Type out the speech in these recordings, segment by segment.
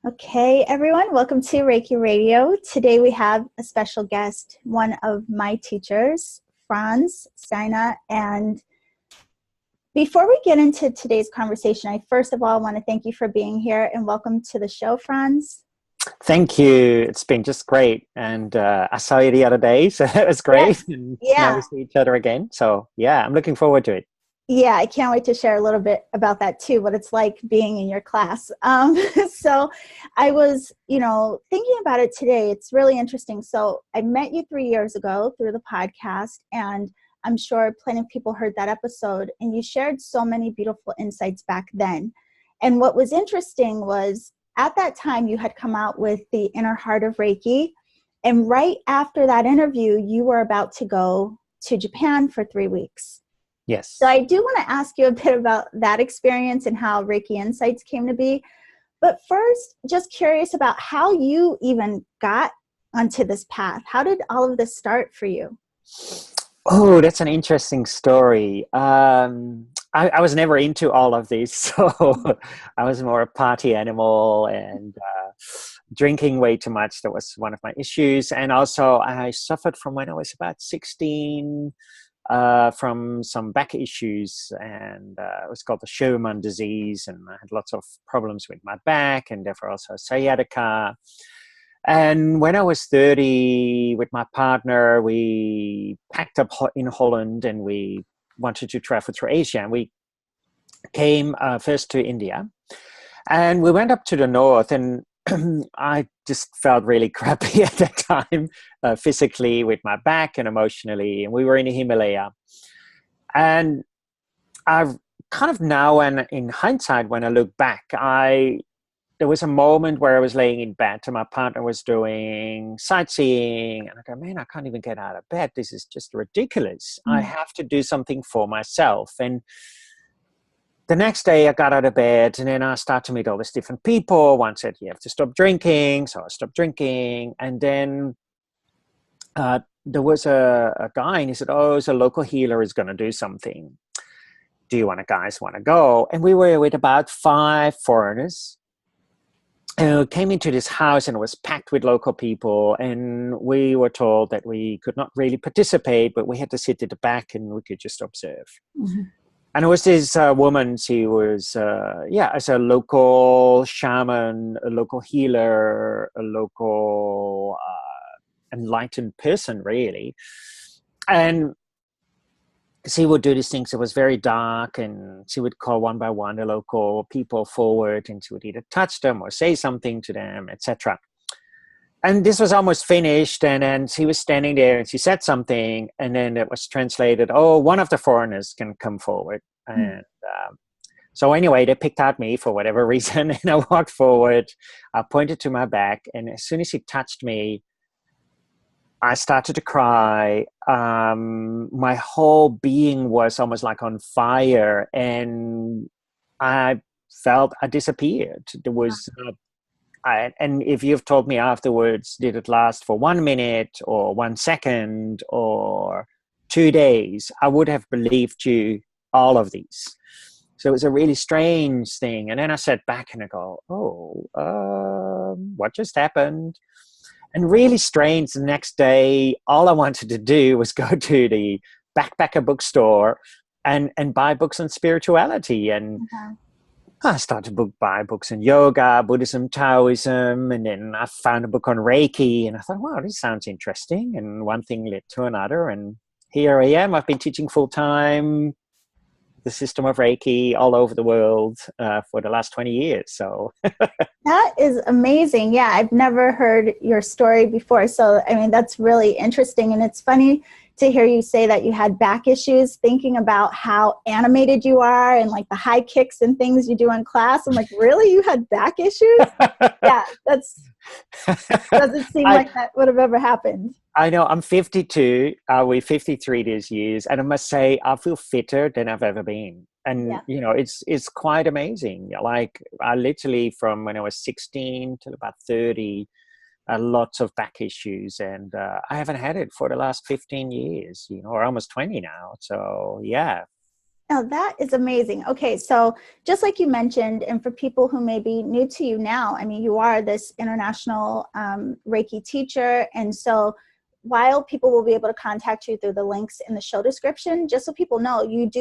Okay, everyone, welcome to Reiki Radio. Today we have a special guest, one of my teachers, Frans Stiene. And before we get into today's conversation, I first of all want to thank you for being here and welcome to the show, Frans. Thank you. It's been just great. And I saw you the other day, so it was great. Yes. And now Yeah. we see each other again. So yeah, I'm looking forward to it. Yeah, I can't wait to share a little bit about that too, what it's like being in your class. So I was, thinking about it today. It's really interesting. So I met you 3 years ago through the podcast, and I'm sure plenty of people heard that episode, and you shared so many beautiful insights back then. And what was interesting was at that time you had come out with the Inner Heart of Reiki. And right after that interview, you were about to go to Japan for 3 weeks. Yes. So I do want to ask you a bit about that experience and how Reiki Insights came to be. But first, just curious about how you even got onto this path. How did all of this start for you? Oh, that's an interesting story. I was never into all of this, so I was more a party animal and drinking way too much. That was one of my issues. And also I suffered from when I was about 16 from some back issues, and it was called the Sherman disease, and I had lots of problems with my back and therefore also sciatica. And when I was 30 with my partner, we packed up in Holland and we wanted to travel through Asia, and we came first to India, and we went up to the north, and I just felt really crappy at that time, physically, with my back and emotionally. And we were in the Himalaya. And I've kind of now, and in hindsight, when I look back, there was a moment where I was laying in bed and my partner was doing sightseeing. And I go, man, I can't even get out of bed. This is just ridiculous. I have to do something for myself. And the next day I got out of bed, and then I started to meet all these different people. One said, you have to stop drinking. So I stopped drinking. And then there was a guy, and he said, oh, so a local healer is going to do something. Do you guys want to go? And we were with about 5 foreigners. And we came into this house, and it was packed with local people. And we were told that we could not really participate, but we had to sit at the back and we could just observe. Mm-hmm. And it was this woman. She was, as a local shaman, a local healer, a local enlightened person, really. And she would do these things. It was very dark, and she would call one by one the local people forward, and she would either touch them or say something to them, etc. And this was almost finished, and then she was standing there, and she said something, and then it was translated, oh, one of the foreigners can come forward. And so anyway, they picked out me for whatever reason, and I walked forward. I pointed to my back, and as soon as she touched me, I started to cry. My whole being was almost like on fire, and I felt I disappeared. There was... and if you've told me afterwards, did it last for 1 minute or 1 second or 2 days, I would have believed you all of these. So it was a really strange thing. And then I sat back and I go, what just happened? And really strange, the next day, all I wanted to do was go to the backpacker bookstore and buy books on spirituality. And I started to buy books on yoga, Buddhism, Taoism, and then I found a book on Reiki, and I thought, wow, this sounds interesting. And one thing led to another, and here I am. I've been teaching full-time the system of Reiki all over the world for the last 20 years. So that is amazing. Yeah, I've never heard your story before. So, I mean, that's really interesting. And it's funny to hear you say that you had back issues, thinking about how animated you are and like the high kicks and things you do in class. I'm like, really? You had back issues? Yeah, doesn't seem like that would have ever happened. I know. I'm 52. We're 53 this year. And I must say, I feel fitter than I've ever been. And, it's quite amazing. Like, I literally, from when I was 16 till about 30, lots of back issues, and I haven't had it for the last 15 years, or almost 20 now. So yeah. Oh, that is amazing. Okay, so just like you mentioned, and for people who may be new to you now, I mean, you are this international Reiki teacher. And so while people will be able to contact you through the links in the show description, just so people know, you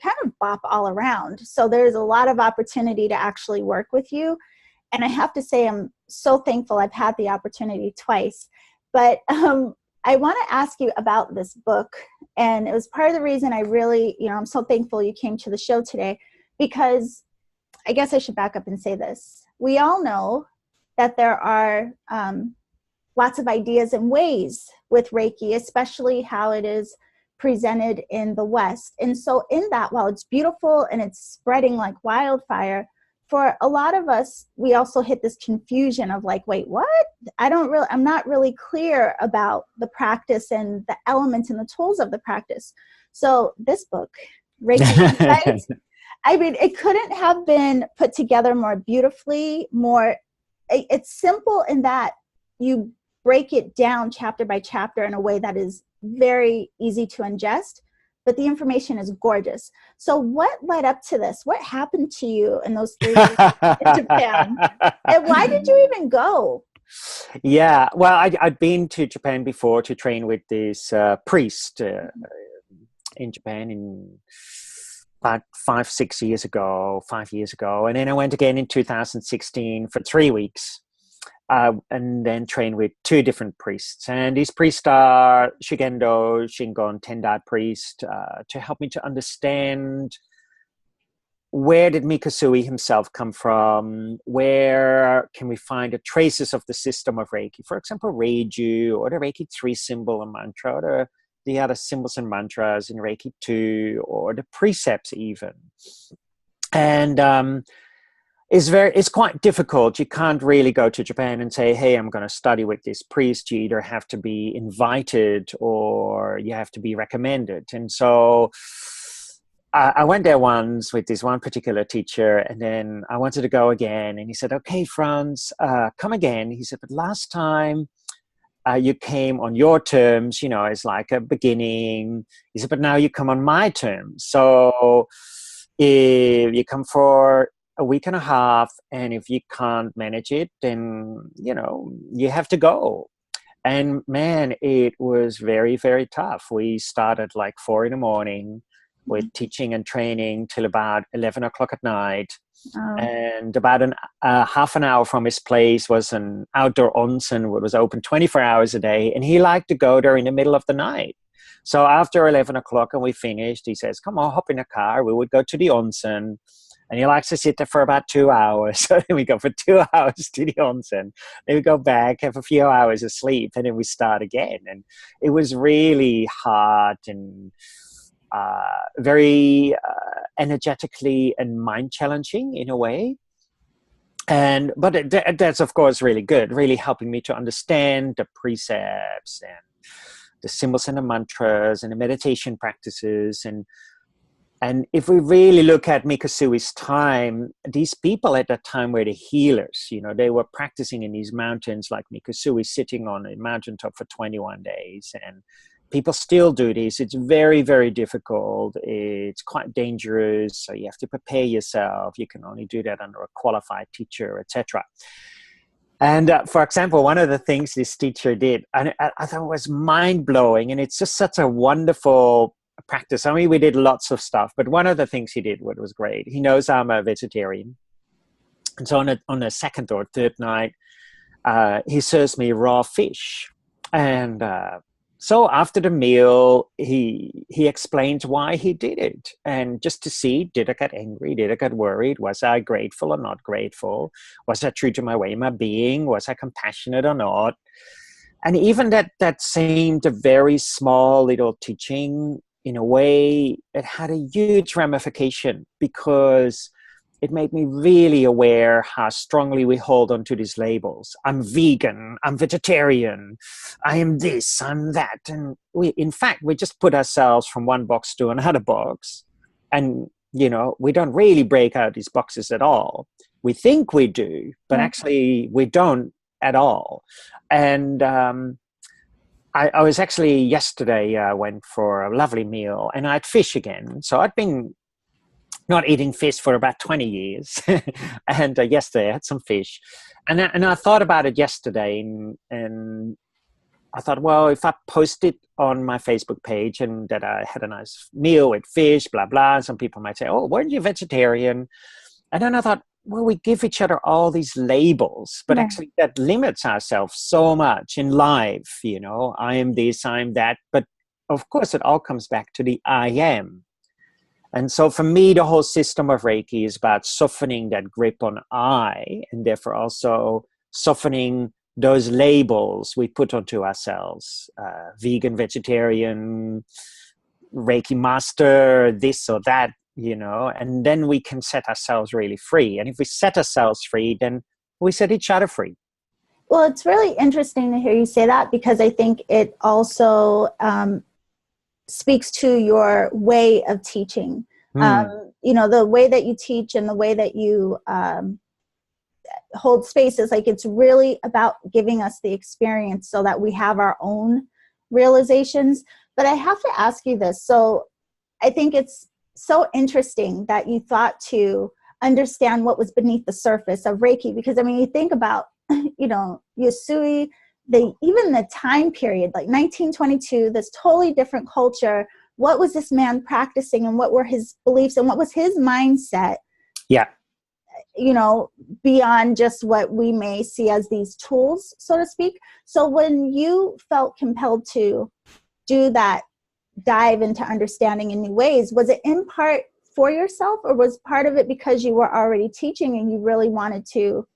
kind of bop all around. So there's a lot of opportunity to actually work with you. And I have to say, I'm so thankful I've had the opportunity twice. But I want to ask you about this book. And it was part of the reason I really, I'm so thankful you came to the show today, because I guess I should back up and say this. We all know that there are lots of ideas and ways with Reiki, especially how it is presented in the West. And so in that, while it's beautiful and it's spreading like wildfire, for a lot of us, we also hit this confusion of like, wait, what? I'm not really clear about the practice and the elements and the tools of the practice. So this book, Reiki Insights, I mean, it couldn't have been put together more beautifully, it's simple in that you break it down chapter by chapter in a way that is very easy to ingest, but the information is gorgeous. So what led up to this? What happened to you in those 3 years in Japan? And why did you even go? Yeah, well, I'd been to Japan before to train with this priest in Japan in about 5 years ago. And then I went again in 2016 for 3 weeks. And then train with 2 different priests. And these priests are Shigendo, Shingon, Tendai priest, to help me to understand where did Mikasui himself come from? Where can we find the traces of the system of Reiki? For example, Reiju, or the Reiki 3 symbol and mantra, or the other symbols and mantras in Reiki 2, or the precepts even. And it's quite difficult. You can't really go to Japan and say, hey, I'm going to study with this priest. You either have to be invited or you have to be recommended. And so I went there once with this one particular teacher, and then I wanted to go again. And he said, okay, Frans, come again. He said, but last time you came on your terms, it's like a beginning. He said, but now you come on my terms. So if you come for a week and a half, and if you can't manage it, then you have to go. And man, it was very, very tough. We started like 4 a.m. with teaching and training till about 11 o'clock at night. Oh. And about half an hour from his place was an outdoor onsen, which was open 24 hours a day, and he liked to go there in the middle of the night. So after 11 o'clock and we finished, he says, come on, hop in a car. We would go to the onsen. And he likes to sit there for about 2 hours. So then we go for 2 hours to the onsen. Then we go back, have a few hours of sleep, and then we start again. And it was really hard and very energetically and mind challenging in a way. But that's, of course, really good, really helping me to understand the precepts and the symbols and the mantras and the meditation practices. And if we really look at Mikasui's time, these people at that time were the healers. They were practicing in these mountains like Mikasui, sitting on a mountaintop for 21 days. And people still do this. It's very, very difficult. It's quite dangerous. So you have to prepare yourself. You can only do that under a qualified teacher, etc. And for example, one of the things this teacher did, and I thought was mind-blowing, and it's just such a wonderful practice. I mean, we did lots of stuff, but one of the things he did, what was great, he knows I'm a vegetarian. And so on the second or third night, he serves me raw fish. And so after the meal, he explained why he did it. And just to see, did I get angry? Did I get worried? Was I grateful or not grateful? Was I true to my way, my being? Was I compassionate or not? And even that seemed a very small little teaching. In a way, it had a huge ramification, because it made me really aware how strongly we hold on to these labels. I'm vegan, I'm vegetarian, I am this, I'm that. And in fact, we just put ourselves from one box to another box. And, we don't really break out these boxes at all. We think we do, but actually we don't at all. And I was actually yesterday, went for a lovely meal and I had fish again. So I'd been not eating fish for about 20 years. And yesterday I had some fish. And I thought about it yesterday, and I thought, well, if I post it on my Facebook page and that I had a nice meal with fish, blah, blah, some people might say, oh, weren't you vegetarian? And then I thought, well, we give each other all these labels, but Right. actually that limits ourselves so much in life. I am this, I am that. But of course, it all comes back to the I am. And so for me, the whole system of Reiki is about softening that grip on I, and therefore also softening those labels we put onto ourselves. Vegan, vegetarian, Reiki master, this or that, and then we can set ourselves really free. And if we set ourselves free, then we set each other free. Well, it's really interesting to hear you say that, because I think it also speaks to your way of teaching. The way that you teach and the way that you hold spaces, like, it's really about giving us the experience so that we have our own realizations. But I have to ask you this. So I think it's so interesting that you thought to understand what was beneath the surface of Reiki, because I mean, you think about, Yusui, even the time period, like 1922, this totally different culture. What was this man practicing, and what were his beliefs, and what was his mindset? Yeah. Beyond just what we may see as these tools, so to speak. So when you felt compelled to do that dive into understanding in new ways, was it in part for yourself, or was part of it because you were already teaching and you really wanted to,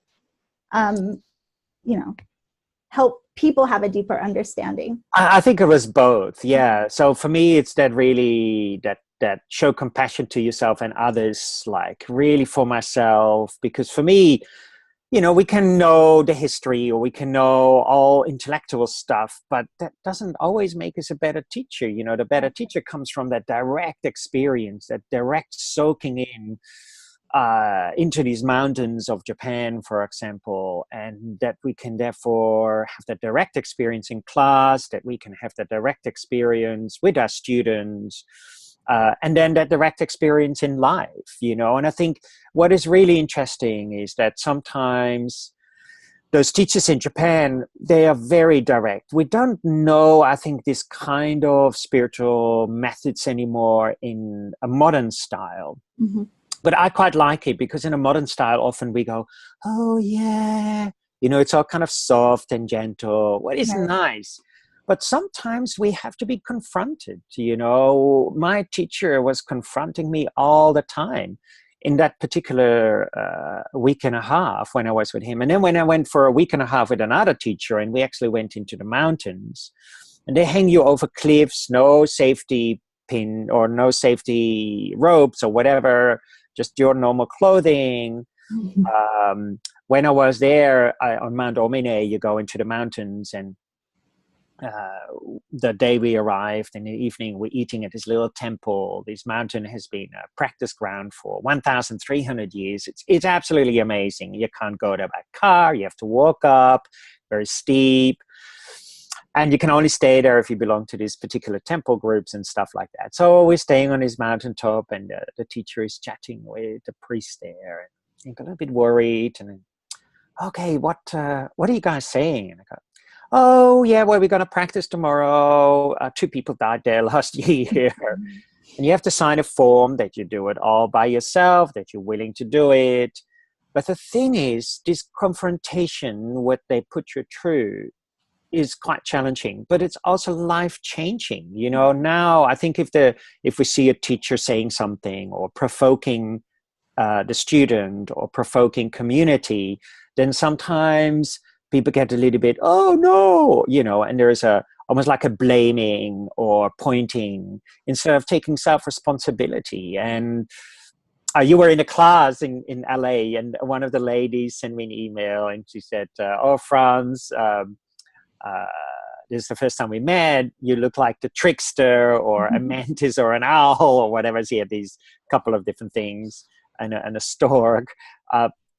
help people have a deeper understanding? I think it was both. Yeah. So for me, it's that really that show compassion to yourself and others, like really for myself, because for me, we can know the history or we can know all intellectual stuff, but that doesn't always make us a better teacher. The better teacher comes from that direct experience, that direct soaking in into these mountains of Japan, for example, and that we can therefore have that direct experience in class, that we can have that direct experience with our students, and then that direct experience in life, And I think what is really interesting is that sometimes those teachers in Japan, they are very direct. We don't know, I think, this kind of spiritual methods anymore in a modern style. Mm-hmm. But I quite like it, because in a modern style, often we go, oh, yeah, it's all kind of soft and gentle. What is nice. But sometimes we have to be confronted. My teacher was confronting me all the time in that particular week and a half when I was with him. And then when I went for a week and a half with another teacher, and we actually went into the mountains, and they hang you over cliffs, no safety pin or no safety ropes or whatever, just your normal clothing. Mm-hmm. When I was there on Mount Omine, you go into the mountains, and the day we arrived in the evening, we're eating at this little temple. This mountain has been a practice ground for 1,300 years. It's absolutely amazing. You can't go there by car. You have to walk up, very steep. And you can only stay there if you belong to these particular temple groups and stuff like that. So we're staying on this mountaintop, and the teacher is chatting with the priest there. And I got a bit worried. And then, okay, what are you guys saying? And I go, oh, yeah, well, we're going to practice tomorrow. 2 people died there last year. And you have to sign a form that you do it all by yourself, that you're willing to do it. But the thing is, this confrontation, what they put you through, is quite challenging, but it's also life-changing. Now I think if we see a teacher saying something or provoking the student or provoking community, then sometimes people get a little bit, oh no, and there's almost like a blaming or pointing instead of taking self-responsibility. And you were in a class in LA, and one of the ladies sent me an email, and she said, oh, Frans, this is the first time we met. You look like the trickster or a mantis or an owl or whatever. She had these couple of different things, and a stork.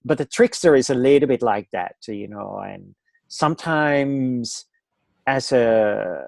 But the trickster is a little bit like that, and sometimes as a,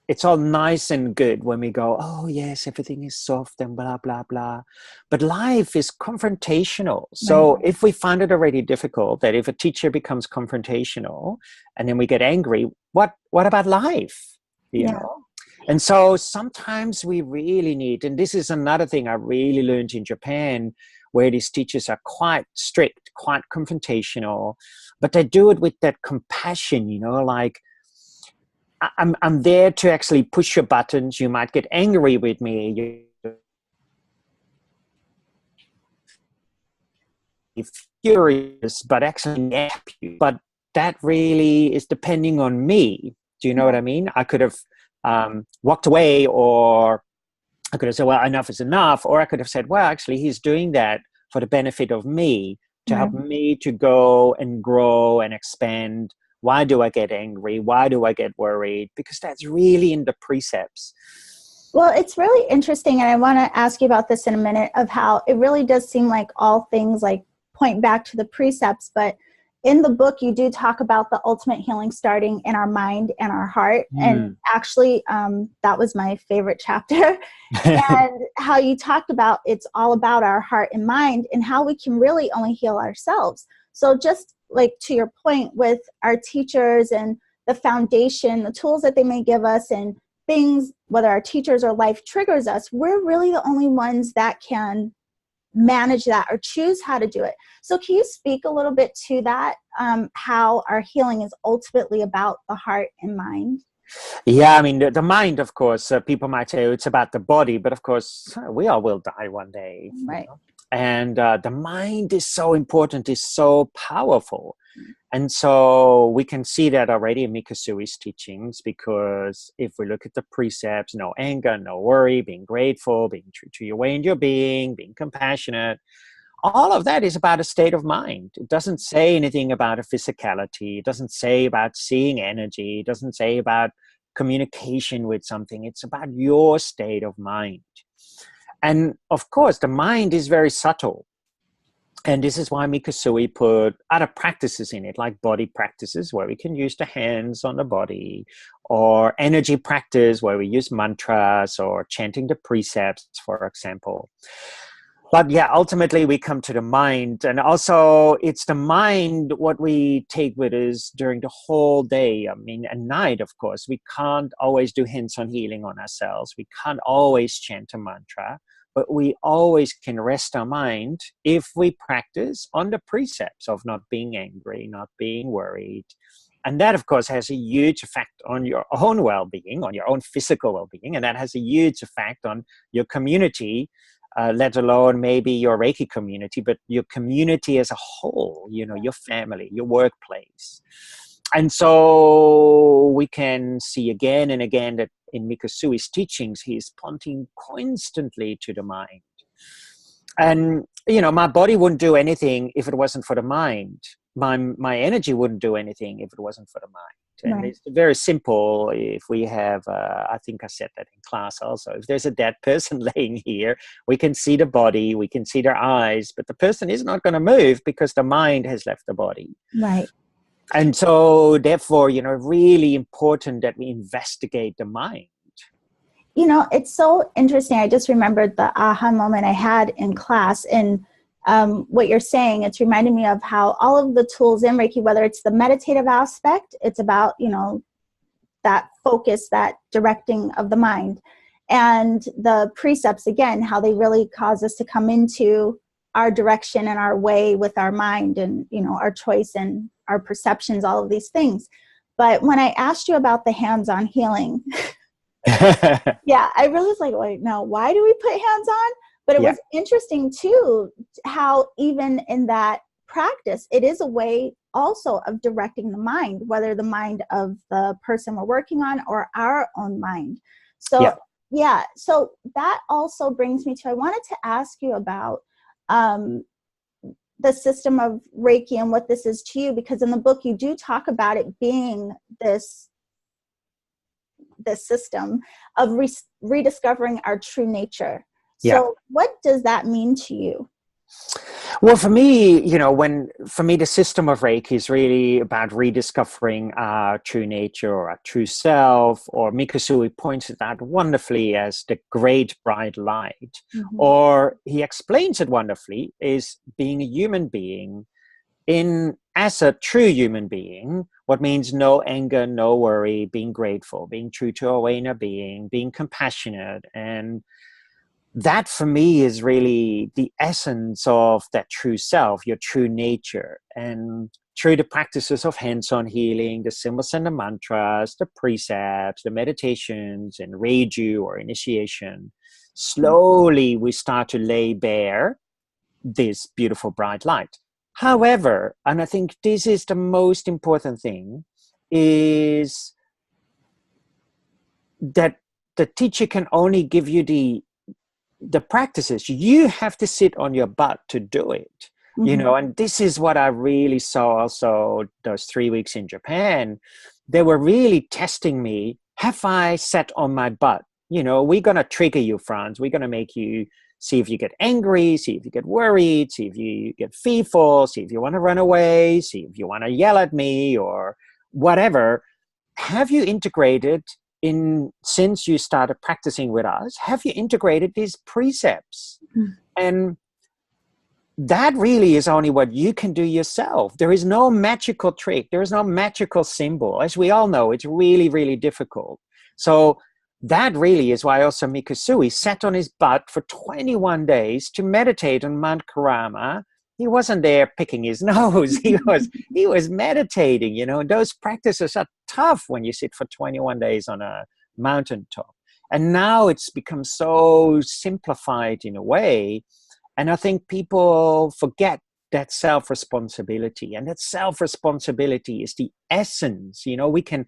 it's all nice and good when we go, oh yes, everything is soft and blah, blah, blah. But life is confrontational. Right. So if we find it already difficult, that if a teacher becomes confrontational and then we get angry, what about life? You Yeah. know? And so sometimes we really need, and this is another thing I really learned in Japan, where these teachers are quite strict, quite confrontational, but they do it with that compassion, you know, like, I'm there to actually push your buttons. You might get angry with me. You're furious, but actually happy. But that really is depending on me. Do you know what I mean? I could have walked away, or I could have said, well, enough is enough. Or I could have said, well, actually, he's doing that for the benefit of me, to Right. help me to go and grow and expand. Why do I get angry? Why do I get worried? Because that's really in the precepts. Well, it's really interesting, and I want to ask you about this in a minute, of how it really does seem like all things like point back to the precepts, but in the book you do talk about the ultimate healing starting in our mind and our heart. And actually that was my favorite chapter. And how you talked about it's all about our heart and mind, and how we can really only heal ourselves. So just like to your point with our teachers and the foundation, the tools that they may give us, and things, whether our teachers or life triggers us, we're really the only ones that can manage that or choose how to do it. So can you speak a little bit to that, how our healing is ultimately about the heart and mind? Yeah, I mean, the mind, of course, people might say, oh, it's about the body, but of course, we all will die one day. Right. You know? And the mind is so important, is so powerful. And so we can see that already in Mikasui's teachings, because if we look at the precepts, no anger, no worry, being grateful, being true to your way and your being compassionate, all of that is about a state of mind. It doesn't say anything about a physicality. It doesn't say about seeing energy. It doesn't say about communication with something. It's about your state of mind. And of course, the mind is very subtle. And this is why Mikasui put other practices in it, like body practices, where we can use the hands on the body, or energy practice, where we use mantras or chanting the precepts, for example. But yeah, ultimately we come to the mind. And also it's the mind what we take with us during the whole day. I mean, at night, of course, we can't always do hands-on healing on ourselves. We can't always chant a mantra. But we always can rest our mind if we practice on the precepts of not being angry, not being worried. And that, of course, has a huge effect on your own well-being, on your own physical well-being. And that has a huge effect on your community, let alone maybe your Reiki community, but your community as a whole, you know, your family, your workplace. And so we can see again and again that in Mikasui's teachings, he is pointing constantly to the mind. And, you know, my body wouldn't do anything if it wasn't for the mind. My energy wouldn't do anything if it wasn't for the mind. And Right. it's very simple. If we have, I think I said that in class also, if there's a dead person laying here, we can see the body, we can see their eyes, but the person is not going to move because the mind has left the body. Right. And so therefore, you know, really important that we investigate the mind. You know, it's so interesting. I just remembered the aha moment I had in class, and what you're saying, it's reminding me of how all of the tools in Reiki, whether it's the meditative aspect, it's about, you know, that focus, that directing of the mind, and the precepts, again, how they really cause us to come into our direction and our way with our mind, and, you know, our choice and our perceptions, all of these things. But when I asked you about the hands-on healing, yeah, I really was like, wait, no, why do we put hands on? But it Yeah. was interesting too, how even in that practice, it is a way also of directing the mind, whether the mind of the person we're working on or our own mind. So, yeah, so that also brings me to, I wanted to ask you about the system of Reiki and what this is to you, because in the book you do talk about it being this system of rediscovering our true nature. Yeah. So what does that mean to you? Well, for me, for me, the system of Reiki is really about rediscovering our true nature or our true self, or Mikasui points it out wonderfully as the great bright light, Mm-hmm. or he explains it wonderfully, is being a human being as a true human being, what means no anger, no worry, being grateful, being true to our inner being, being compassionate. And that for me is really the essence of that true self, your true nature. And through the practices of hands-on healing, the symbols and the mantras, the precepts, the meditations, and Reiju or initiation, slowly we start to lay bare this beautiful bright light. However, and I think this is the most important thing, is that the teacher can only give you the practices. You have to sit on your butt to do it. Mm-hmm. And this is what I really saw also those 3 weeks in Japan. They were really testing me. Have I sat on my butt? We're going to trigger you, Frans. We're going to make you see if you get angry, see if you get worried, see if you get fearful, see if you want to run away, see if you want to yell at me or whatever. Have you integrated since you started practicing with us, have you integrated these precepts? Mm. And that really is only what you can do yourself. There is no magical trick. There is no magical symbol. As we all know, it's really, really difficult. So that really is why also Mikasui sat on his butt for 21 days to meditate on Mount Karama. He wasn't there picking his nose. He was meditating. Those practices are tough when you sit for 21 days on a mountaintop. And now it's become so simplified in a way. And I think people forget that self-responsibility. And that self-responsibility is the essence. We can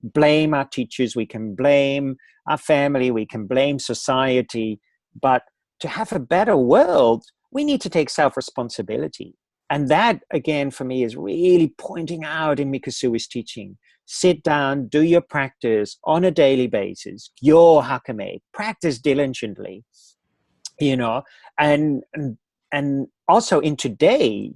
blame our teachers, we can blame our family, we can blame society. But to have a better world, we need to take self-responsibility. And that, again, for me, is really pointing out in Mikasui's teaching. Sit down, do your practice on a daily basis. Gyo hakame, practice diligently, and also in today,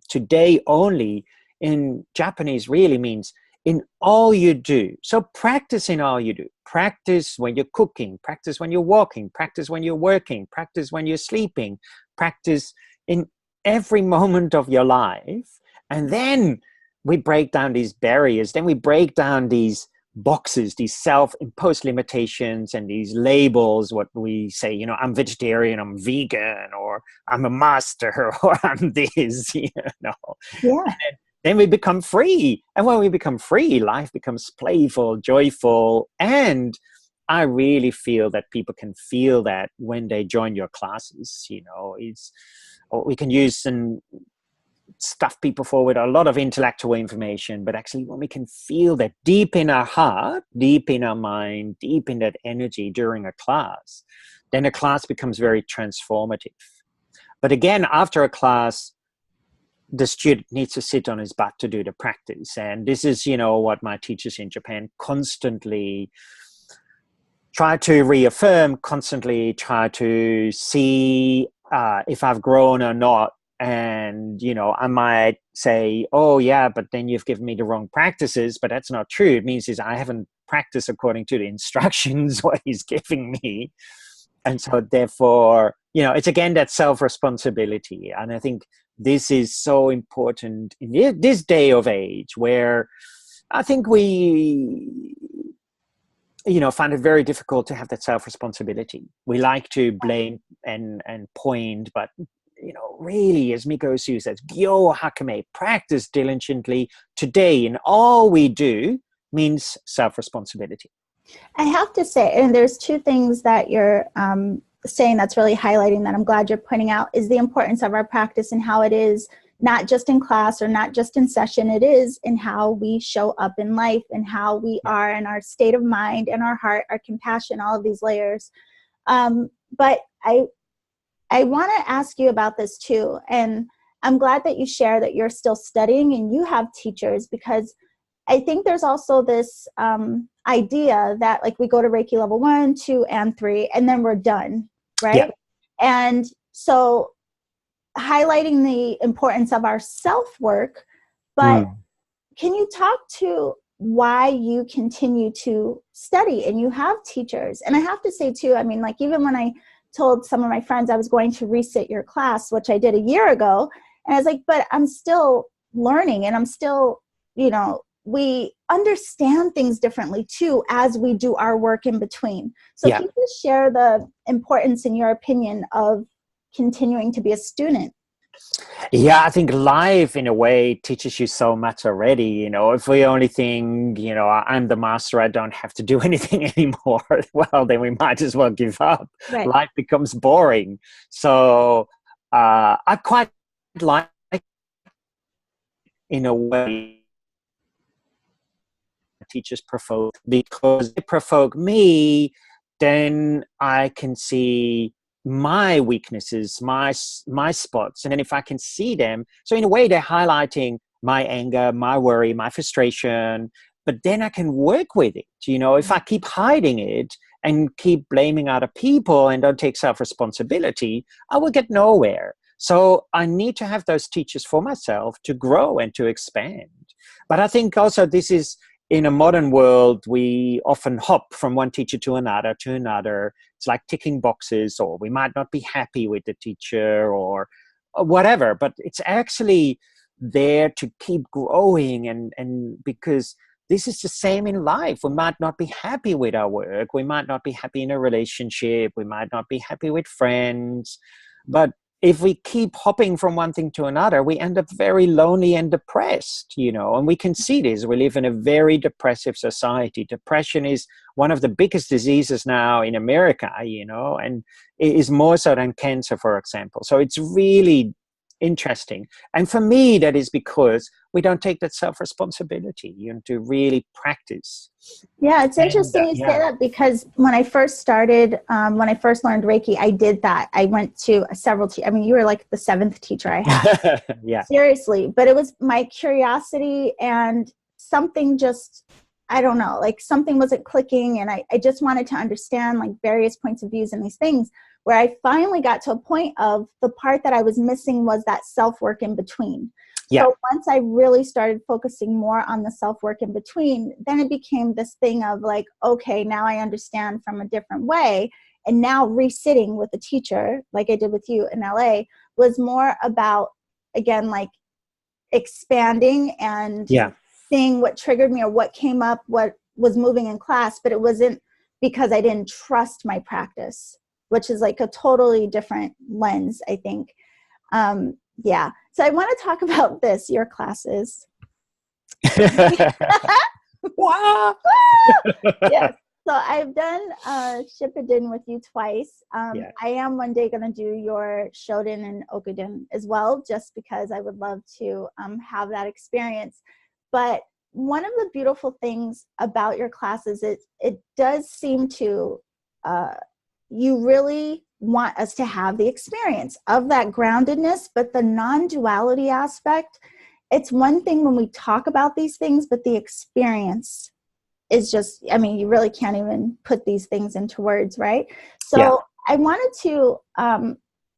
today only in Japanese really means in all you do. So practice in all you do. Practice when you're cooking, practice when you're walking, practice when you're working, practice when you're sleeping, practice in every moment of your life. And then we break down these barriers. Then we break down these boxes, these self-imposed limitations and these labels, what we say, I'm vegetarian, I'm vegan, or I'm a master, or I'm this, Yeah. And then we become free. And when we become free, life becomes playful, joyful. And I really feel that people can feel that when they join your classes. We can use and stuff people forward a lot of intellectual information, but actually when we can feel that deep in our heart, deep in our mind, deep in that energy during a class, then a class becomes very transformative. But again, after a class, the student needs to sit on his butt to do the practice. And this is, what my teachers in Japan constantly try to reaffirm, constantly try to see if I've grown or not. And, I might say, oh, yeah, but then you've given me the wrong practices. But that's not true. It means I haven't practiced according to the instructions, what he's giving me. And so therefore, it's again that self-responsibility. And I think this is so important in this day of age where I think we, find it very difficult to have that self-responsibility. We like to blame and point, but really, as Mikasui says, Gyo hakame, practice diligently today in all we do means self-responsibility. I have to say, and there's two things that you're saying that's really highlighting that I'm glad you're pointing out, is the importance of our practice and how it is not just in class or not just in session, it is in how we show up in life and how we are in our state of mind and our heart, our compassion, all of these layers. But I want to ask you about this too. And I'm glad that you share that you're still studying and you have teachers, because I think there's also this idea that like we go to Reiki level 1, 2, and 3, and then we're done, right? Yeah. And so highlighting the importance of our self-work, but Mm. can you talk to why you continue to study and you have teachers? And I have to say too, I mean, like even when I told some of my friends I was going to resit your class, which I did a year ago, and I was like, but I'm still learning and I'm still, you know, we understand things differently too as we do our work in between. So Yeah. can you just share the importance, in your opinion, of continuing to be a student? Yeah, I think life in a way teaches you so much already. If we only think, I'm the master, I don't have to do anything anymore, well, then we might as well give up. Right. Life becomes boring. So I quite like, in a way, teachers provoke, because they provoke me, then I can see my weaknesses, my spots, and then if I can see them, so in a way they're highlighting my anger, my worry, my frustration, but then I can work with it. If I keep hiding it and keep blaming other people and don't take self-responsibility, I will get nowhere. So I need to have those teachers for myself to grow and to expand. But I think also this is, in a modern world, we often hop from one teacher to another to another. It's like ticking boxes, or we might not be happy with the teacher or whatever, but it's actually there to keep growing. And because this is the same in life. We might not be happy with our work. We might not be happy in a relationship. We might not be happy with friends. But if we keep hopping from one thing to another, we end up very lonely and depressed, and we can see this. We live in a very depressive society. Depression is one of the biggest diseases now in America, and it is more so than cancer, for example. So it's really interesting. And for me, that is because we don't take that self-responsibility, to really practice. Yeah, it's And interesting you say that, because when I first started, when I first learned Reiki, I did that. I went to several, I mean, you were like the 7th teacher I had. yeah. Seriously. But it was my curiosity and something just, I don't know, like something wasn't clicking. And I just wanted to understand like various points of views and these things, where I finally got to a point of the part that I was missing was that self-work in between. Yeah. So once I really started focusing more on the self-work in between, then it became this thing of like, okay, now I understand from a different way. And now resitting with a teacher, like I did with you in LA, was more about, again, like expanding and Yeah. seeing what triggered me or what came up, what was moving in class. But it wasn't because I didn't trust my practice, which is like a totally different lens, I think. Yeah. So I want to talk about this, your classes. Wow. Yes. So I've done Shippuden with you twice. Yeah. I am one day going to do your Shoden and Okuden as well, just because I would love to have that experience. But one of the beautiful things about your classes, it does seem to, you really want us to have the experience of that groundedness, but the non-duality aspect. It's one thing when we talk about these things, but the experience is just, I mean, you really can't even put these things into words, right? So Yeah. I wanted to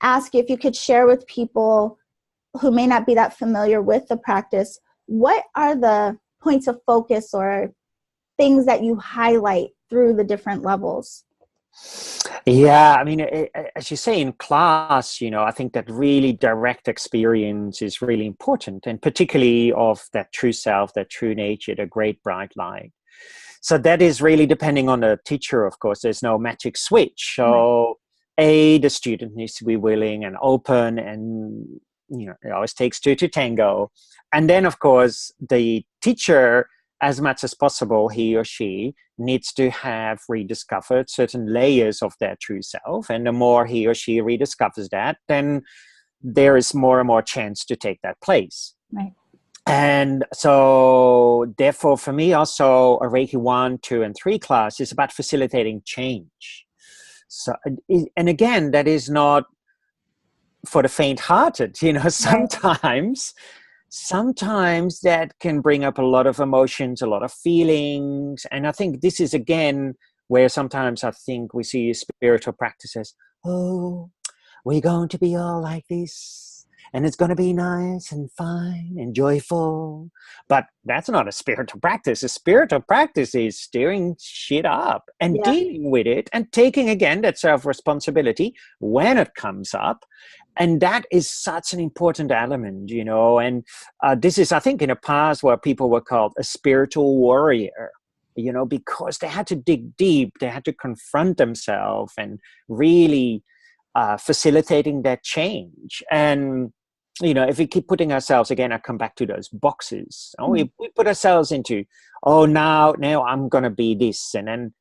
ask you if you could share with people who may not be that familiar with the practice, what are the points of focus or things that you highlight through the different levels? Yeah, I mean, as you say, in class, I think that really direct experience is really important, and particularly of that true self, that true nature, the great bright light. So that is really depending on the teacher, of course. There's no magic switch. So the student needs to be willing and open, and it always takes two to tango. And then, of course, the teacher, as much as possible, he or she needs to have rediscovered certain layers of their true self. And the more he or she rediscovers that, then there is more and more chance to take that place. Right. And so, therefore, for me, also a Reiki 1, 2, and 3 class is about facilitating change. So, and again, that is not for the faint-hearted. Sometimes that can bring up a lot of emotions, a lot of feelings. And I think this is, again, where sometimes I think we see spiritual practices, oh, we're going to be all like this. and it's going to be nice and fine and joyful. But that's not a spiritual practice. A spiritual practice is stirring shit up and Yeah. dealing with it and taking, again, that self-responsibility when it comes up. And that is such an important element, you know. And this is, I think, in the past where people were called a spiritual warrior, you know, because they had to dig deep, they had to confront themselves and really facilitating that change. And, you know, if we keep putting ourselves, again, I come back to those boxes. Oh, we put ourselves into, oh, now I'm going to be this. And then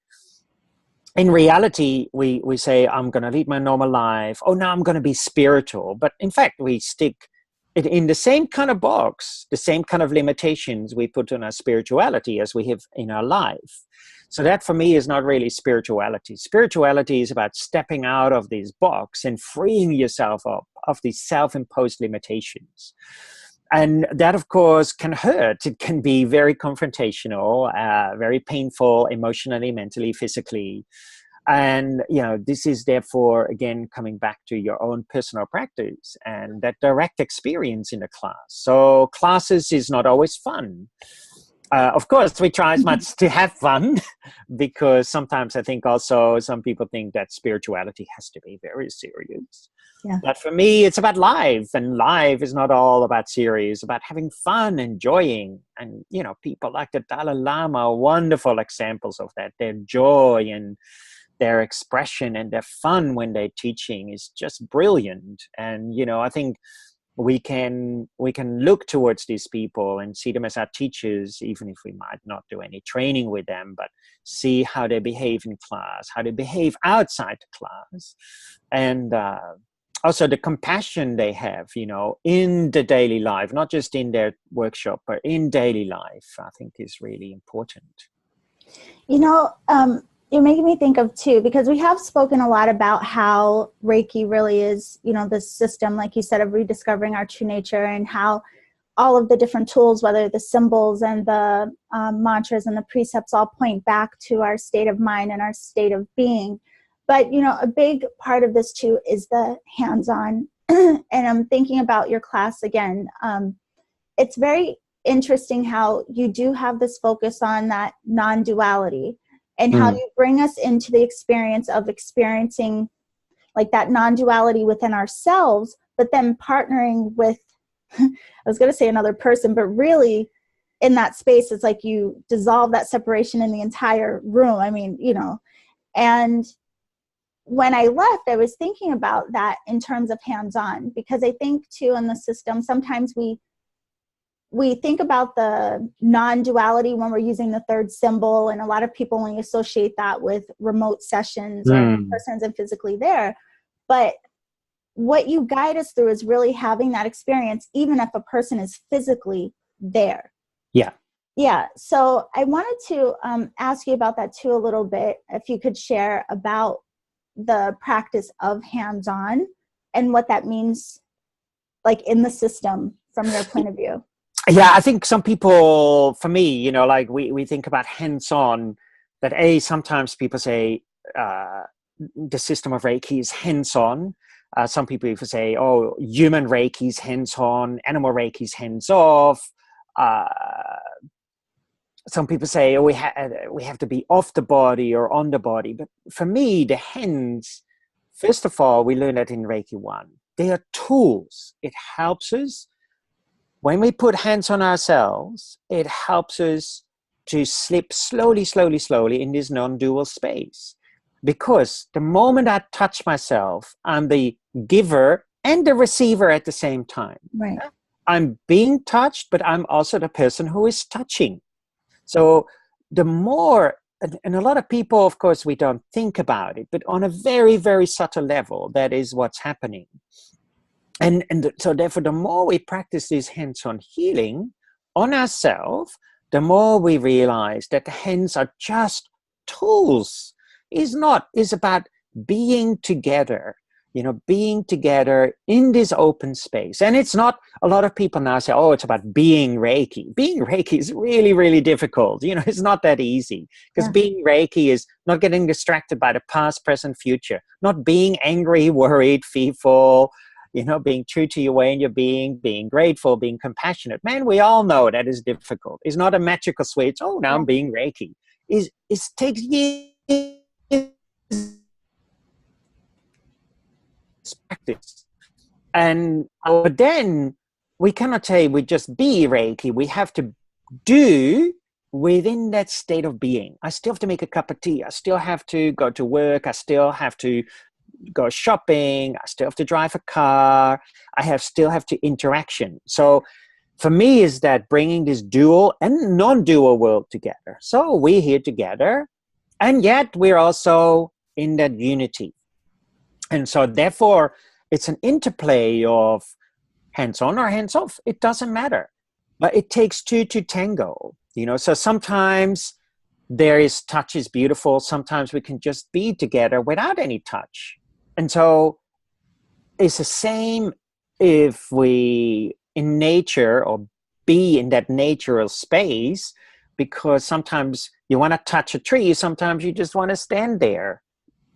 in reality, we say, I'm going to lead my normal life. Oh, now I'm going to be spiritual. But in fact, we stick it in the same kind of box, the same kind of limitations we put on our spirituality as we have in our life. So that for me is not really spirituality. Spirituality is about stepping out of this box and freeing yourself up of these self-imposed limitations. And that, of course, can hurt. It can be very confrontational, very painful, emotionally, mentally, physically. And, you know, this is therefore, again, coming back to your own personal practice and that direct experience in the class. So classes is not always fun. Of course, we try as much to have fun, because sometimes I think also some people think that spirituality has to be very serious. Yeah. But for me, it's about life, and life is not all about serious, it's about having fun, enjoying. And, you know, people like the Dalai Lama are wonderful examples of that. Their joy and their expression and their fun when they're teaching is just brilliant. And, you know, I think we can look towards these people and see them as our teachers, even if we might not do any training with them, but see how they behave in class, how they behave outside the class. And also the compassion they have, you know, in the daily life, not just in their workshop, but in daily life, I think is really important. You know, you're making me think of too, because we have spoken a lot about how Reiki really is, you know, this system, like you said, of rediscovering our true nature, and how all of the different tools, whether the symbols and the mantras and the precepts, all point back to our state of mind and our state of being. But, you know, a big part of this too is the hands-on. And I'm thinking about your class again. It's very interesting how you do have this focus on that non-duality, and how you bring us into the experience of experiencing like that non-duality within ourselves, but then partnering with, I was going to say another person, but really in that space, it's like you dissolve that separation in the entire room. I mean, you know, and when I left, I was thinking about that in terms of hands-on, because I think too in the system, sometimes we think about the non-duality when we're using the third symbol, and a lot of people only associate that with remote sessions or persons and physically there. But what you guide us through is really having that experience, even if a person is physically there. Yeah. Yeah. So I wanted to ask you about that too a little bit, if you could share about the practice of hands-on and what that means, like in the system from your point of view. Yeah, I think some people, for me, you know, like we think about hands-on, that sometimes people say the system of Reiki is hands-on. Some people even say, oh, human Reiki is hands-on, animal Reiki is hands-off. Some people say, oh, we have to be off the body or on the body. But for me, the hands, first of all, we learn that in Reiki 1. They are tools. It helps us. When we put hands on ourselves, it helps us to slip slowly, slowly, slowly in this non-dual space. Because the moment I touch myself, I'm the giver and the receiver at the same time. Right. I'm being touched, but I'm also the person who is touching. So the more, and a lot of people, of course, we don't think about it, but on a very, very subtle level, that is what's happening. And so therefore, the more we practice this hands-on healing on ourselves, the more we realize that the hands are just tools. It's about being together, you know, being together in this open space. And it's not, a lot of people now say, oh, it's about being Reiki. Being Reiki is really, really difficult. You know, it's not that easy, because being Reiki is not getting distracted by the past, present, future, not being angry, worried, fearful, being true to your way and your being grateful, being compassionate. Man, we all know that is difficult. It's not a magical switch. Oh, now I'm being Reiki. It takes years practice. And but then we cannot say we just be Reiki. We have to do within that state of being. I still have to make a cup of tea. I still have to go to work. I still have to go shopping. I still have to drive a car. Still have to interaction. So for me is that bringing this dual and non-dual world together. So we're here together, and yet we're also in that unity. And so therefore, it's an interplay of hands-on or hands-off. It doesn't matter. But it takes two to tango, So sometimes touch is beautiful. Sometimes we can just be together without any touch. And so it's the same if we in nature or be in that natural space, because sometimes you want to touch a tree. Sometimes you just want to stand there.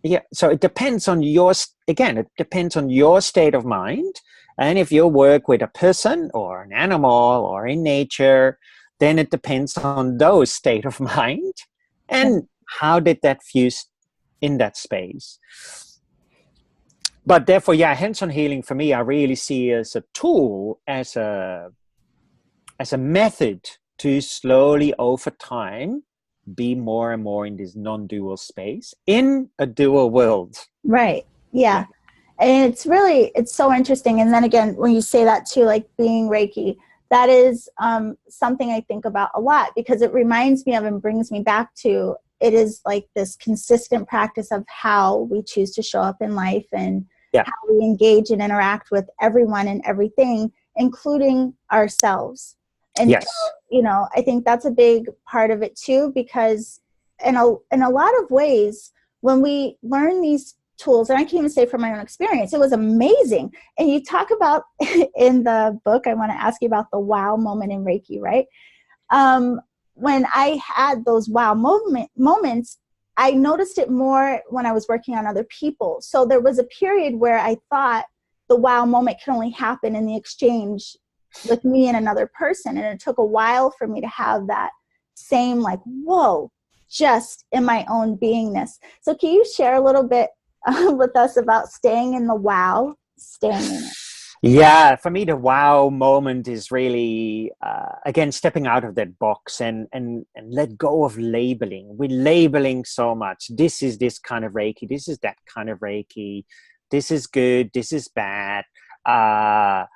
Yeah. So it depends on it depends on your state of mind. And if you work with a person or an animal or in nature, then it depends on those state of mind and how did that fuse in that space. But therefore, hands-on healing for me, I really see as a tool, as a method to slowly over time be more and more in this non-dual space in a dual world. Right. Yeah. And it's so interesting. And then again, when you say that too, like being Reiki, that is something I think about a lot, because it reminds me of and brings me back to, it is like this consistent practice of how we choose to show up in life and how we engage and interact with everyone and everything, including ourselves. And so, I think that's a big part of it too, because in a lot of ways, when we learn these tools, and I can even say from my own experience, it was amazing. And you talk about in the book, I want to ask you about the wow moment in Reiki, right? When I had those wow moments, I noticed it more when I was working on other people. So there was a period where I thought the wow moment can only happen in the exchange with me and another person. And it took a while for me to have that same like, whoa, just in my own beingness. So can you share a little bit with us about staying in the wow, staying in it? Yeah, for me, the wow moment is really, again, stepping out of that box and let go of labeling. We're labeling so much. This is this kind of Reiki. This is that kind of Reiki. This is good. This is bad. All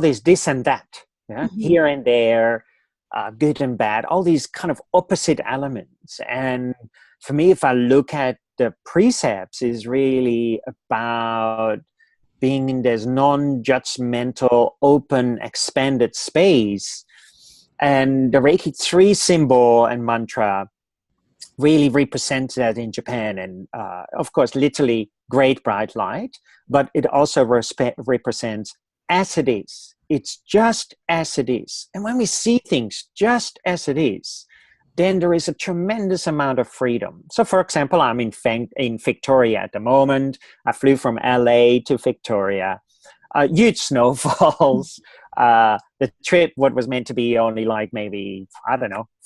this and that. Yeah? Mm-hmm. Here and there, good and bad. All these kind of opposite elements. And for me, if I look at the precepts, is really about being in this non-judgmental, open, expanded space. And the Reiki 3 symbol and mantra really represents that in Japan. And of course, literally great bright light, but it also represents as it is. It's just as it is. And when we see things just as it is, then there is a tremendous amount of freedom. So, for example, I'm in Victoria at the moment. I flew from LA to Victoria. Huge snowfalls. The trip, what was meant to be only like maybe,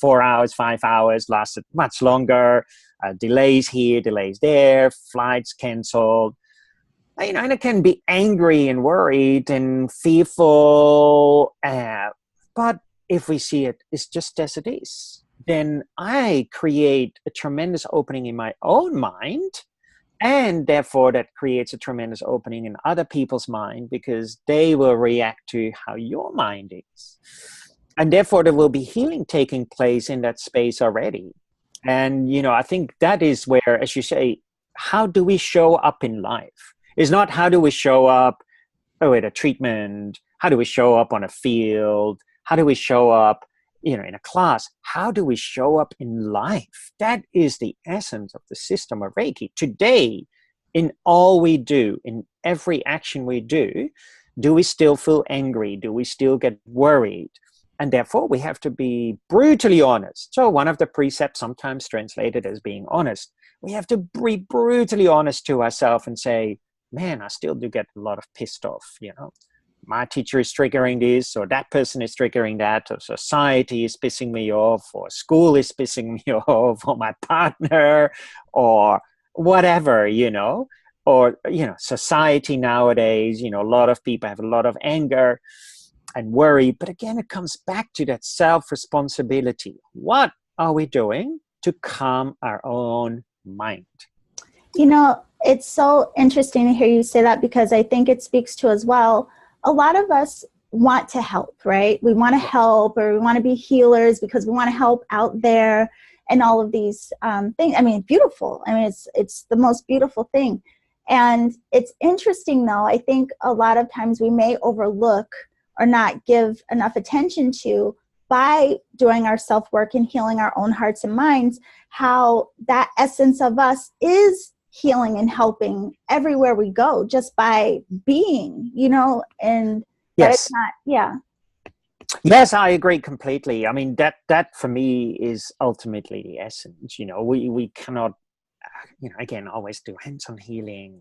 4 hours, 5 hours, lasted much longer. Delays here, delays there, flights canceled. And I can be angry and worried and fearful. But if we see it, it's just as it is. Then I create a tremendous opening in my own mind, and therefore that creates a tremendous opening in other people's mind, because they will react to how your mind is. And therefore there will be healing taking place in that space already. And, I think that is where, as you say, how do we show up in life? It's not how do we show up at a treatment, how do we show up on a field, how do we show up in a class. How do we show up in life? That is the essence of the system of Reiki. Today, in all we do, in every action we do we still feel angry? Do we still get worried? And therefore, we have to be brutally honest. So one of the precepts, sometimes translated as being honest, we have to be brutally honest to ourselves and say, man, I still do get a lot of pissed off, you know. My teacher is triggering this, or that person is triggering that, or society is pissing me off, or school is pissing me off, or my partner, or whatever, you know. Or, you know, society nowadays, you know, a lot of people have a lot of anger and worry. But again, it comes back to that self-responsibility. What are we doing to calm our own mind? You know, it's so interesting to hear you say that, because I think it speaks to as well, a lot of us want to help, right? We want to help, or we want to be healers because we want to help out there and all of these things. I mean, beautiful. I mean, it's the most beautiful thing. And it's interesting, though, I think a lot of times we may overlook or not give enough attention to, by doing our self-work and healing our own hearts and minds, how that essence of us is healing and helping everywhere we go, just by being, you know, and that Yes. it's not, yeah. Yes, I agree completely. I mean, that for me is ultimately the essence. You know, we cannot, you know, again, always do hands-on healing,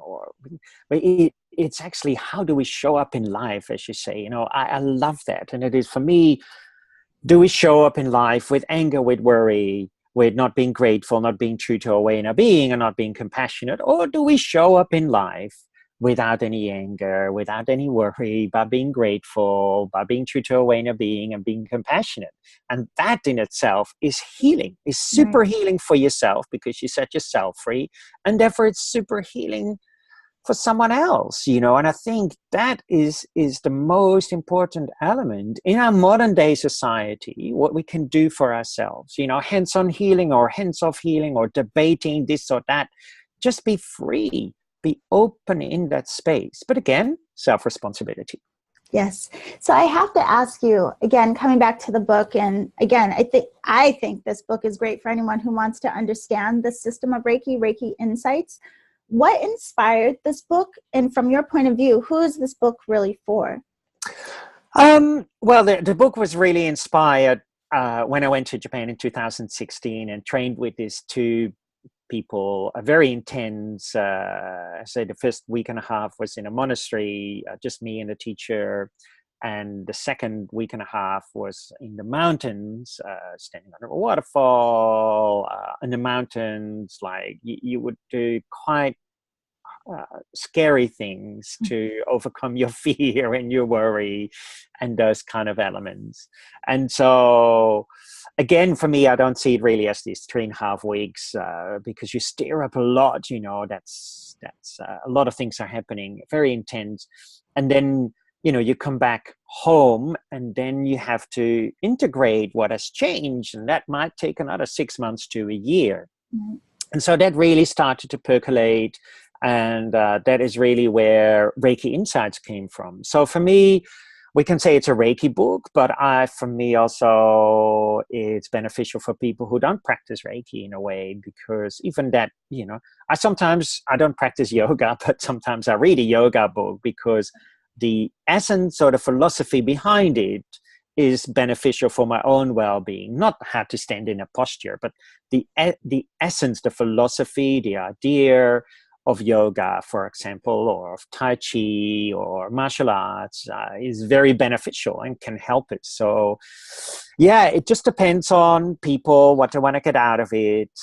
but it's actually, how do we show up in life, as you say. You know, I love that. And it is, for me, do we show up in life with anger, with worry, with not being grateful, not being true to our way of being, and not being compassionate? Or do we show up in life without any anger, without any worry, by being grateful, by being true to our way of being and being compassionate? And that in itself is healing, is super healing for yourself, because you set yourself free, and therefore it's super healing for someone else, you know. And I think that is the most important element in our modern day society, what we can do for ourselves, you know, hands-on healing or hands-off healing or debating this or that. Just be free, be open in that space. But again, self-responsibility. Yes. So I have to ask you again, coming back to the book, and again, I think this book is great for anyone who wants to understand the system of Reiki Insights. What inspired this book? And from your point of view, who is this book really for? Well, the book was really inspired when I went to Japan in 2016 and trained with these two people, a very intense, say the first week and a half was in a monastery, just me and the teacher. And the second week and a half was in the mountains, standing under a waterfall, in the mountains. Like you would do quite scary things to overcome your fear and your worry and those kind of elements. And so, again, for me, I don't see it really as these 3.5 weeks, because you stir up a lot, you know, that's a lot of things are happening, very intense. And then, you know, you come back home and then you have to integrate what has changed. And that might take another 6 months to a year. Mm-hmm. And so that really started to percolate. And that is really where Reiki Insights came from. So for me, we can say it's a Reiki book, but for me also, it's beneficial for people who don't practice Reiki in a way, because even that, you know, I don't practice yoga, but sometimes I read a yoga book because the essence or the philosophy behind it is beneficial for my own well-being. Not how to stand in a posture, but the essence, the philosophy, the idea of yoga, for example, or of Tai Chi or martial arts is very beneficial and can help it. So, yeah, it just depends on people, what they want to get out of it.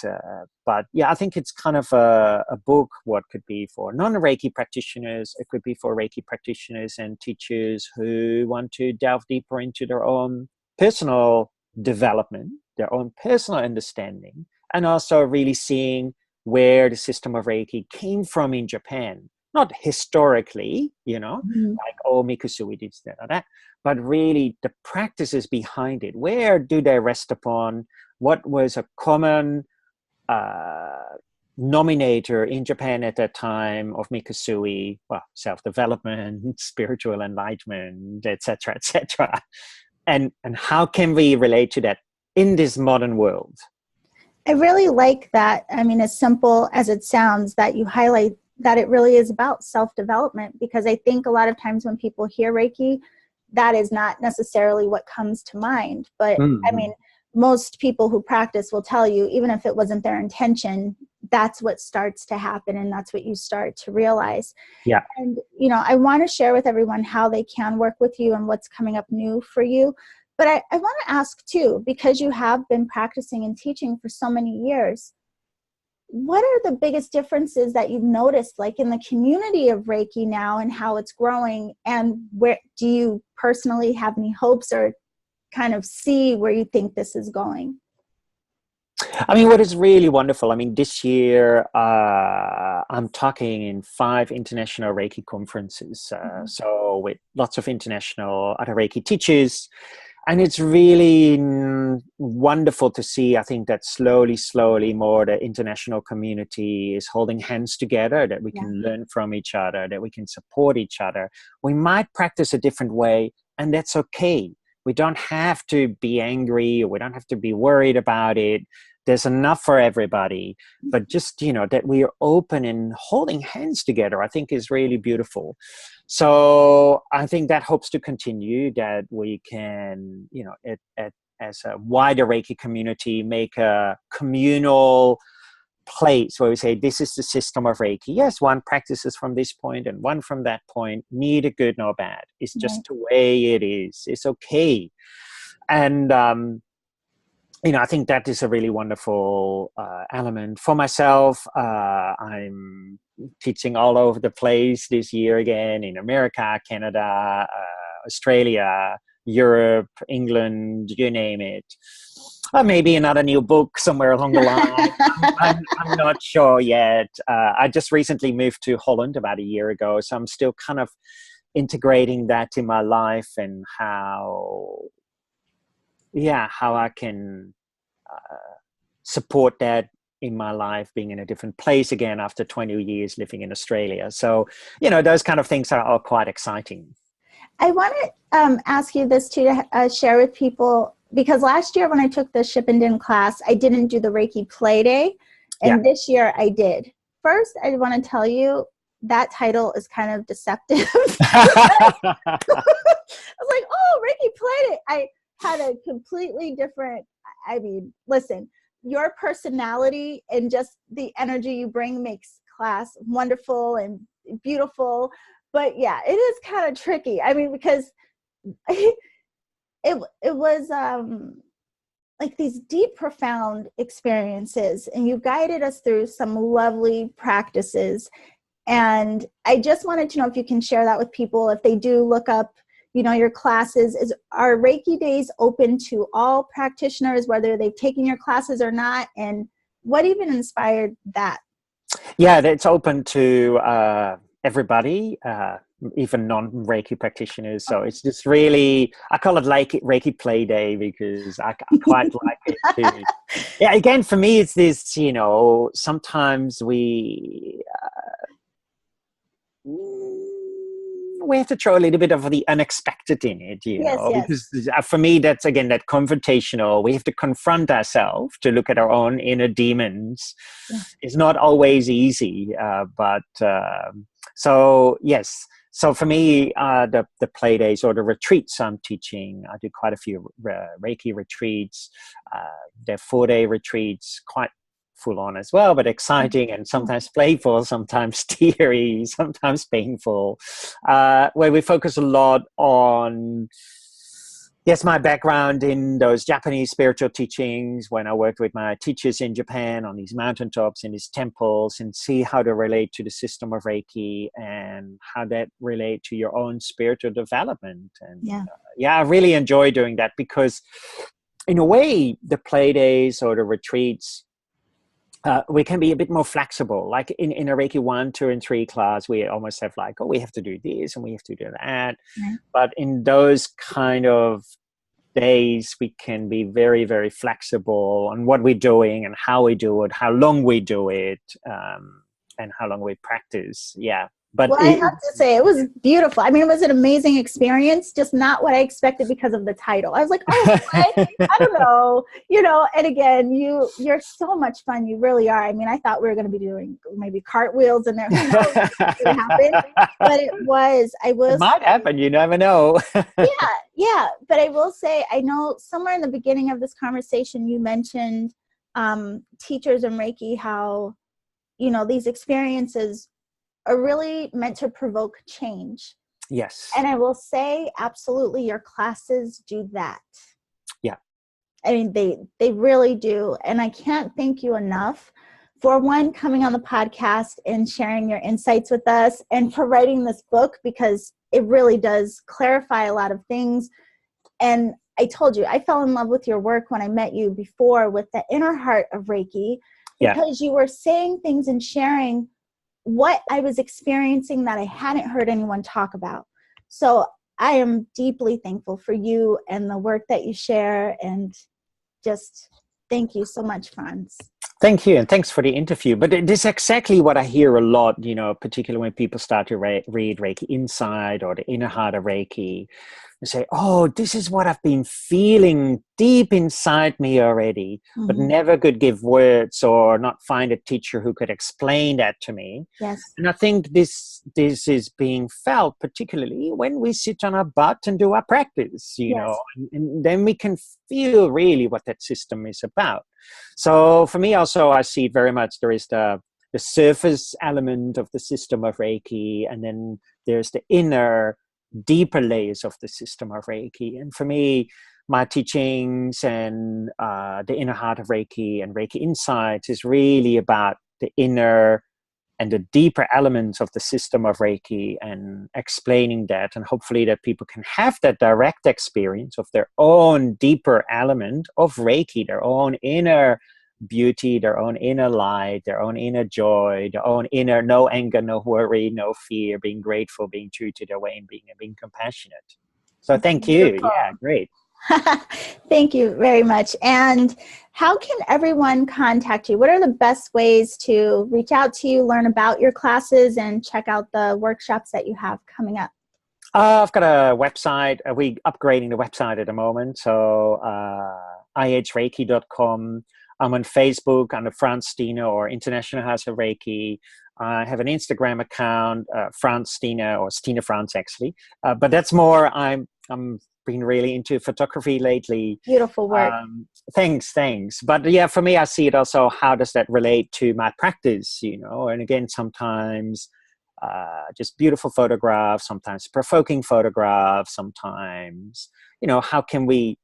But yeah, I think it's kind of a book, what could be for non-Reiki practitioners. It could be for Reiki practitioners and teachers who want to delve deeper into their own personal development, their own personal understanding, and also really seeing where the system of Reiki came from in Japan. Not historically, you know, like, oh, Mikusui did that or that, but really the practices behind it. Where do they rest upon? What was a common nominator in Japan at that time of Mikusui? Well, self-development, spiritual enlightenment, etc., etc. And how can we relate to that in this modern world? I really like that. I mean, as simple as it sounds, that you highlight that it really is about self-development, because I think a lot of times when people hear Reiki, that is not necessarily what comes to mind. But I mean, most people who practice will tell you, even if it wasn't their intention, that's what starts to happen, and that's what you start to realize. Yeah. And, you know, I want to share with everyone how they can work with you and what's coming up new for you. But I want to ask too, because you have been practicing and teaching for so many years, what are the biggest differences that you've noticed, like in the community of Reiki now and how it's growing? And where do you personally have any hopes or kind of see where you think this is going? I mean, what is really wonderful, I mean, this year I'm talking in 5 international Reiki conferences. So with lots of international other Reiki teachers. And it's really wonderful to see, I think, that slowly more the international community is holding hands together, that we can learn from each other, that we can support each other. We might practice a different way, and that's okay. We don't have to be angry, or we don't have to be worried about it. There's enough for everybody. But just, you know, that we are open and holding hands together, I think is really beautiful. So I think that hopes to continue, that we can, you know, as a wider Reiki community, make a communal place where we say, this is the system of Reiki. Yes, one practices from this point and one from that point, neither good nor bad. It's just the way it is. It's okay. And, you know, I think that is a really wonderful element. For myself, I'm teaching all over the place this year again, in America, Canada, Australia, Europe, England, you name it. Maybe another new book somewhere along the line. I'm not sure yet. I just recently moved to Holland about a year ago, so I'm still kind of integrating that in my life, and how I can support that in my life, being in a different place again after 20 years living in Australia. So, you know, those kind of things are quite exciting. I want to ask you this too, to share with people, because last year when I took the Shippenden class, I didn't do the Reiki Play Day, and this year I did. First, I want to tell you that title is kind of deceptive. I was like, oh, Reiki Play Day. I had a completely different, I mean, listen, your personality and just the energy you bring makes class wonderful and beautiful. But yeah, it is kind of tricky. I mean, because it was like these deep, profound experiences, and you guided us through some lovely practices. And I just wanted to know if you can share that with people, if they do look up, you know, your classes. Are Reiki Days open to all practitioners, whether they've taken your classes or not? And what even inspired that? Yeah, it's open to everybody, even non-Reiki practitioners. So it's just really, I call it like Reiki Play Day, because I quite like it too. Yeah, again, for me, it's this, you know, sometimes we have to throw a little bit of the unexpected in it, you know, because for me, that's, again, that confrontational, we have to confront ourselves to look at our own inner demons. It's not always easy, but so yes. So for me, the play days or the retreats I'm teaching, I do quite a few Reiki retreats. They're 4-day retreats, quite full on as well, but exciting and sometimes playful, sometimes teary, sometimes painful, where we focus a lot on, yes, my background in those Japanese spiritual teachings, when I worked with my teachers in Japan on these mountaintops, in these temples, and see how they relate to the system of Reiki and how that relate to your own spiritual development. And I really enjoy doing that, because in a way, the play days or the retreats, we can be a bit more flexible. Like in a Reiki 1, 2, and 3 class, we almost have like, oh, we have to do this and we have to do that. But in those kind of days, we can be very, very flexible on what we're doing and how we do it, how long we do it, and how long we practice. Yeah, But Well, I have to say, it was beautiful. I mean, it was an amazing experience, just not what I expected because of the title. I was like, oh, what? I don't know, and again, you're so much fun. You really are. I mean, I thought we were going to be doing maybe cartwheels and there, who knows what would happen, but I it will might say, happen. You never know. yeah. But I will say, I know somewhere in the beginning of this conversation, you mentioned teachers in Reiki, how, these experiences are really meant to provoke change. Yes. And I will say, absolutely, your classes do that. Yeah. I mean, they really do. And I can't thank you enough for, one, coming on the podcast and sharing your insights with us, and for writing this book, because it really does clarify a lot of things. And I told you, I fell in love with your work when I met you before, with the inner heart of Reiki, because you were saying things and sharing what I was experiencing that I hadn't heard anyone talk about. So I am deeply thankful for you and the work that you share, and just thank you so much, Frans. Thank you, and thanks for the interview. But it is exactly what I hear a lot, particularly when people start to read Reiki Inside or the Inner Heart of Reiki. They say, oh, this is what I've been feeling deep inside me already, but never could give words or not find a teacher who could explain that to me. Yes. And I think this is being felt particularly when we sit on our butt and do our practice, and then we can feel really what that system is about. So for me also, I see very much there is the surface element of the system of Reiki, and then there's the inner, deeper layers of the system of Reiki. And for me, my teachings and the Inner Heart of Reiki and Reiki Insights is really about the inner and the deeper elements of the system of Reiki, and explaining that, and hopefully that people can have that direct experience of their own deeper element of Reiki, their own inner beauty, their own inner light, their own inner joy, their own inner no anger, no worry, no fear, being grateful, being true to their way, and being compassionate. So thank you. Beautiful. Yeah, great. Thank you very much. And how can everyone contact you? What are the best ways to reach out to you, learn about your classes, and check out the workshops that you have coming up? I've got a website. We're upgrading the website at the moment. So ihreiki.com. I'm on Facebook under Frans Stiene or International House of Reiki. I have an Instagram account, Frans Stiene, or Stiene Frans actually. But that's more, I'm been really into photography lately. Beautiful work. Thanks. But yeah, for me, I see it also, how does that relate to my practice, And again, sometimes just beautiful photographs, sometimes provoking photographs, sometimes, how can we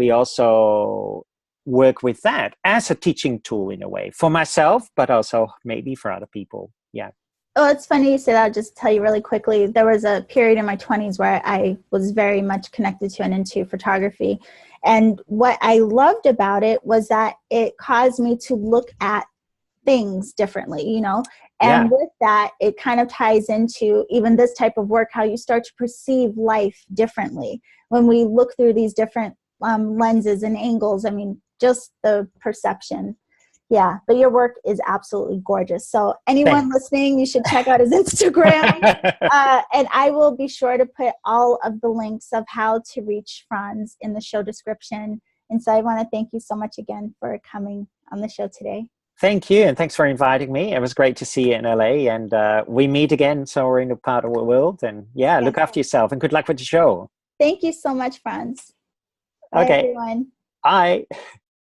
also work with that as a teaching tool in a way for myself, but also maybe for other people. Yeah. Oh, it's funny you say that. I'll just tell you really quickly. There was a period in my 20s where I was very much connected to and into photography. And what I loved about it was that it caused me to look at things differently, And with that, it kind of ties into even this type of work, how you start to perceive life differently when we look through these different lenses and angles. I mean, just the perception. Yeah, but your work is absolutely gorgeous. So anyone listening, you should check out his Instagram. And I will be sure to put all of the links of how to reach Frans in the show description. And so I want to thank you so much again for coming on the show today. Thank you, and thanks for inviting me. It was great to see you in LA, and we meet again somewhere in a part of the world. And look after yourself, and good luck with the show. Thank you so much, Frans. Bye, everyone. Bye.